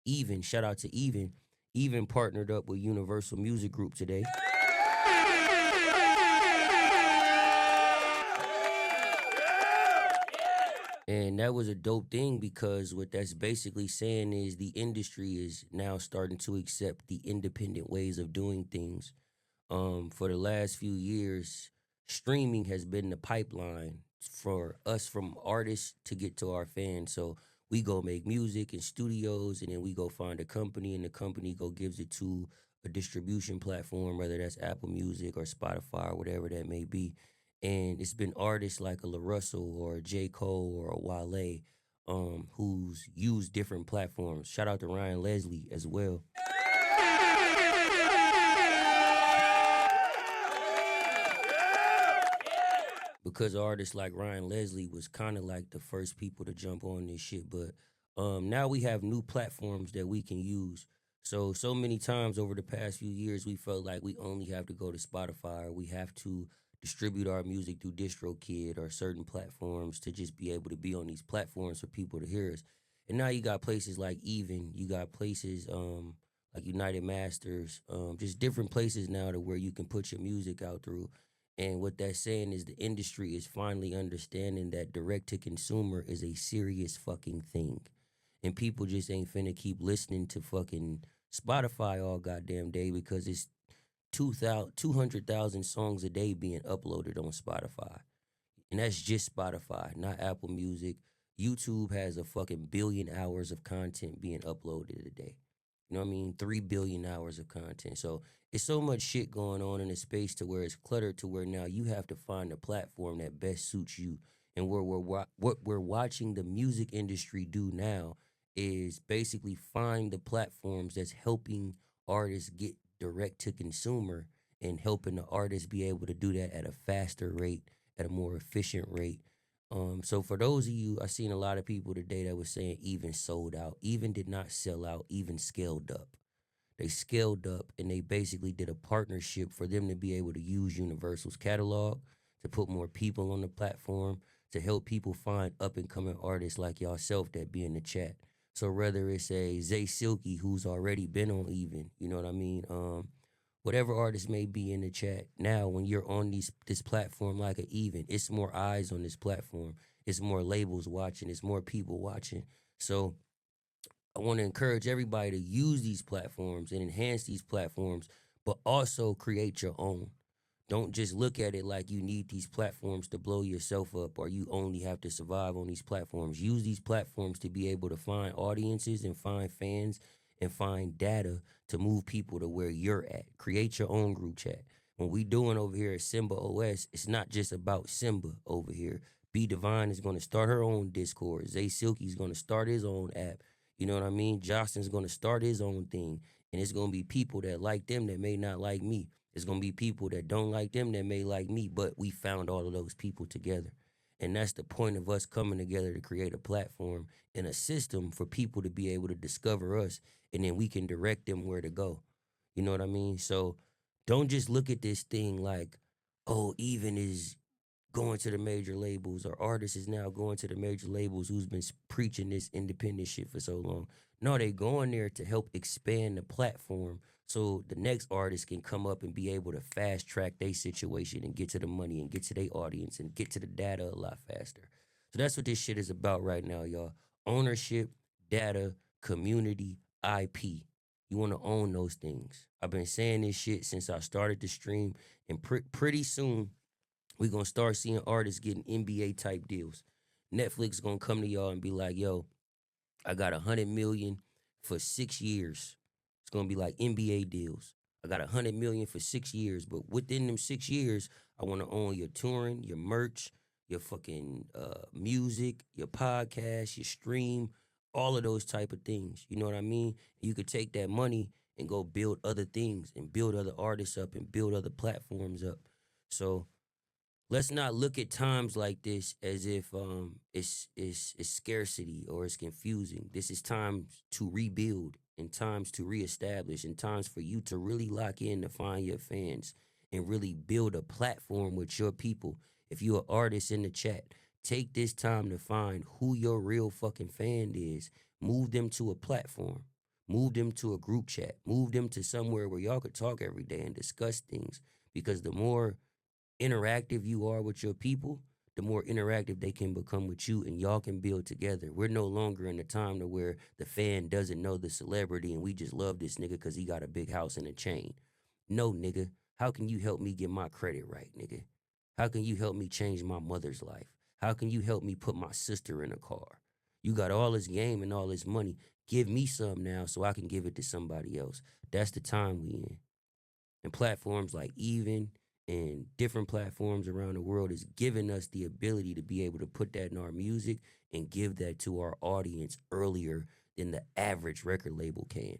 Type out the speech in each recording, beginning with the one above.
Even, shout out to Even. Even partnered up with Universal Music Group today. And that was a dope thing because what that's basically saying is the industry is now starting to accept the independent ways of doing things. For the last few years, streaming has been the pipeline for us from artists to get to our fans. So we go make music in studios, and then we go find a company, and the company go gives it to a distribution platform, whether that's Apple Music or Spotify or whatever that may be. And it's been artists like a La Russell or a J. Cole or a Wale, who's used different platforms. Shout out to Ryan Leslie as well. Because artists like Ryan Leslie was kind of like the first people to jump on this shit. But now we have new platforms that we can use. So many times over the past few years, we felt like we only have to go to Spotify, or we have to distribute our music through DistroKid or certain platforms to just be able to be on these platforms for people to hear us. And now you got places like Even, you got places like United Masters, just different places now to where you can put your music out through. And what that's saying is the industry is finally understanding that direct to consumer is a serious fucking thing. And people just ain't finna keep listening to fucking Spotify all goddamn day because it's 200,000 songs a day being uploaded on Spotify. And that's just Spotify, not Apple Music. YouTube has a fucking billion hours of content being uploaded a day. You know what I mean? 3 billion hours of content. So it's so much shit going on in a space to where it's cluttered to where now you have to find a platform that best suits you. And what we're watching the music industry do now is basically find the platforms that's helping artists get direct to consumer and helping the artists be able to do that at a faster rate, at a more efficient rate. So for those of you, I seen a lot of people today that was saying Even sold out. Even did not sell out. Even scaled up. They scaled up and they basically did a partnership for them to be able to use Universal's catalog, to put more people on the platform, to help people find up and coming artists like yourself that be in the chat. So whether it's a Zay Silky who's already been on Even, you know what I mean? Whatever artist may be in the chat, now when you're on this platform like a Even, it's more eyes on this platform. It's more labels watching. It's more people watching. So I want to encourage everybody to use these platforms and enhance these platforms, but also create your own. Don't just look at it like you need these platforms to blow yourself up or you only have to survive on these platforms. Use these platforms to be able to find audiences and find fans and find data to move people to where you're at. Create your own group chat. When we doing over here at Simba OS, it's not just about Simba over here. B Divine is going to start her own Discord. Zay Silky is going to start his own app. You know what I mean? Justin's going to start his own thing. And it's going to be people that like them that may not like me. It's going to be people that don't like them that may like me, but we found all of those people together. And that's the point of us coming together to create a platform and a system for people to be able to discover us, and then we can direct them where to go. You know what I mean? So don't just look at this thing like, oh, Even is going to the major labels or artists is now going to the major labels who's been preaching this independent shit for so long. No, they going there to help expand the platform so the next artist can come up and be able to fast track their situation and get to the money and get to their audience and get to the data a lot faster. So that's what this shit is about right now, y'all. Ownership, data, community, IP. You want to own those things. I've been saying this shit since I started the stream, and pretty soon we're going to start seeing artists getting NBA type deals. Netflix going to come to y'all and be like, yo, I got 100 million for 6 years. It's going to be like NBA deals. I got 100 million for 6 years, but within them 6 years, I want to own your touring, your merch, your fucking music, your podcast, your stream, all of those type of things. You know what I mean? You could take that money and go build other things and build other artists up and build other platforms up. So let's not look at times like this as if it's scarcity or it's confusing. This is times to rebuild and times to reestablish and times for you to really lock in to find your fans and really build a platform with your people. If you're an artist in the chat, take this time to find who your real fucking fan is. Move them to a platform. Move them to a group chat. Move them to somewhere where y'all could talk every day and discuss things. Because the more interactive you are with your people, the more interactive they can become with you and y'all can build together. We're no longer in the time to where the fan doesn't know the celebrity and we just love this nigga because he got a big house and a chain. No, nigga. How can you help me get my credit right, nigga? How can you help me change my mother's life? How can you help me put my sister in a car? You got all this game and all this money. Give me some now so I can give it to somebody else. That's the time we in. And platforms like Even and different platforms around the world is giving us the ability to be able to put that in our music and give that to our audience earlier than the average record label can.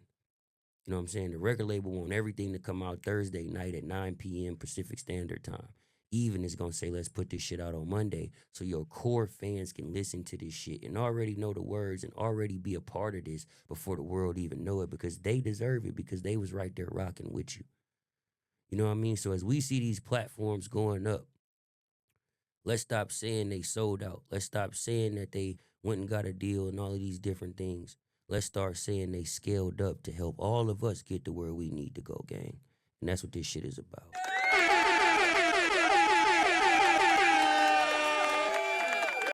You know what I'm saying? The record label want everything to come out Thursday night at 9 p.m. Pacific Standard Time. Even is gonna say, let's put this shit out on Monday so your core fans can listen to this shit and already know the words and already be a part of this before the world even know it because they deserve it because they was right there rocking with you. You know what I mean? So as we see these platforms going up, let's stop saying they sold out. Let's stop saying that they went and got a deal and all of these different things. Let's start saying they scaled up to help all of us get to where we need to go, gang. And that's what this shit is about.